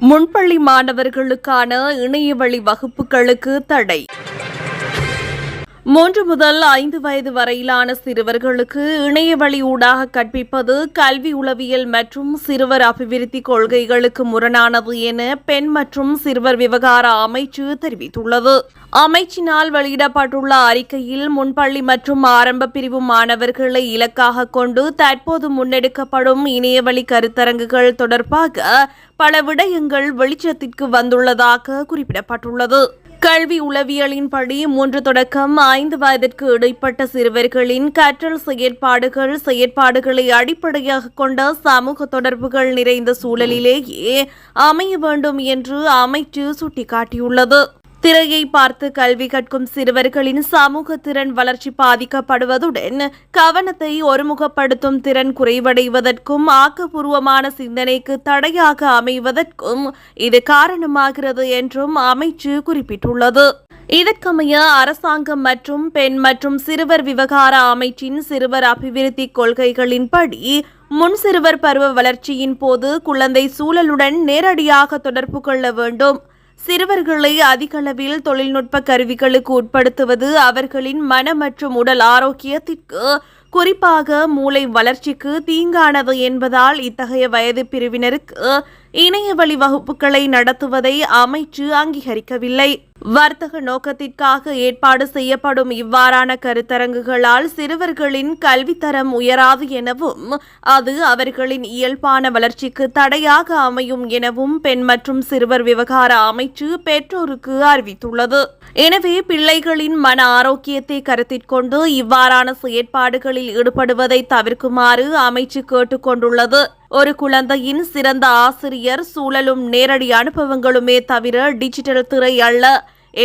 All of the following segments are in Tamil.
முன்பள்ளி மாணவர்களுக்கான இணையவழி வகுப்புகளுக்கு தடை. 3 முதல் 5 வயது வரையிலான சிறுவர்களுக்கு இணையவழி ஊடாக கற்பிப்பது கல்வி உளவியல் மற்றும் சிறுவர் அபிவிருத்தி கொள்கைகளுக்கு முரணானது என பெண் மற்றும் சிறுவர் விவகார அமைச்சு தெரிவித்துள்ளது. அமைச்சினால் வெளியிடப்பட்டுள்ள அறிக்கையில் முன்பள்ளி மற்றும் ஆரம்ப பிரிவு மாணவர்களை இலக்காக கொண்டு தற்போது முன்னெடுக்கப்படும் இணையவழி கருத்தரங்குகள் தொடர்பாக பல விடயங்கள் வெளிச்சத்திற்கு வந்துள்ளதாக குறிப்பிடப்பட்டுள்ளது. கல்வி உளவியலின்படி 3 தொடக்கம் 5 வயதிற்கு இடைப்பட்ட சிறுவர்களின் கற்றல் செயற்பாடுகளை அடிப்படையாக கொண்ட சமூக தொடர்புகள் நிறைந்த சூழலிலேயே அமைய வேண்டும் என்று அமைச்சு சுட்டிக்காட்டியுள்ளது. திரையை பார்த்து கல்வி கற்கும் சிறுவர்களின் சமூக திறன் வளர்ச்சி பாதிக்கப்படுவதுடன் கவனத்தை ஒருமுகப்படுத்தும் திறன் குறைவடைவதற்கும் ஆக்கப்பூர்வமான சிந்தனைக்கு தடையாக அமைவதற்கும் இது காரணமாகிறது என்றும் அமைச்சு குறிப்பிட்டுள்ளது. இதற்கமைய அரசாங்கம் மற்றும் பெண் மற்றும் சிறுவர் விவகார அமைச்சின் சிறுவர் அபிவிருத்தி கொள்கைகளின்படி முன் சிறுவர் பருவ வளர்ச்சியின் போது குழந்தை சூழலுடன் நேரடியாக தொடர்பு கொள்ள வேண்டும். சிறுவர்களை அதிகளவில் தொழில்நுட்ப கருவிகளுக்கு உட்படுத்துவது அவர்களின் மன மற்றும் உடல் ஆரோக்கியத்திற்கு, குறிப்பாக மூளை வளர்ச்சிக்கு தீங்கானது என்பதால் இத்தகைய வயது பிரிவினருக்கு இணையவழி வகுப்புகளை நடத்துவதை அமைச்சு அங்கீகரிக்கவில்லை. வர்த்தக நோக்கத்திற்காக ஏற்பாடு செய்யப்படும் இவ்வாறான கருத்தரங்குகளால் சிறுவர்களின் கல்வித்தரம் உயராது எனவும் அது அவர்களின் இயல்பான வளர்ச்சிக்கு தடையாக அமையும் எனவும் பெண் மற்றும் சிறுவர் விவகார அமைச்சு பெற்றோருக்கு அறிவித்துள்ளது. எனவே பிள்ளைகளின் மன ஆரோக்கியத்தை கருத்திற்கொண்டு இவ்வாறான செயற்பாடுகளில் ஈடுபடுவதை தவிர்க்குமாறு அமைச்சு கேட்டுக் கொண்டுள்ளது. ஒரு குழந்தையின் சிறந்த ஆசிரியர் சூழலும் நேரடி அனுபவங்களுமே தவிர டிஜிட்டல் திரை அல்ல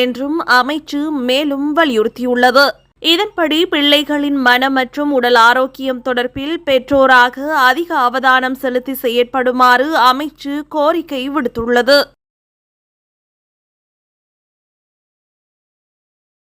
என்றும் அமைச்சு மேலும் வலியுறுத்தியுள்ளது. இதன்படி பிள்ளைகளின் மன மற்றும் உடல் ஆரோக்கியம் தொடர்பில் பெற்றோராக அதிக அவதானம் செலுத்தி செயற்படுமாறு அமைச்சு கோரிக்கை விடுத்துள்ளது.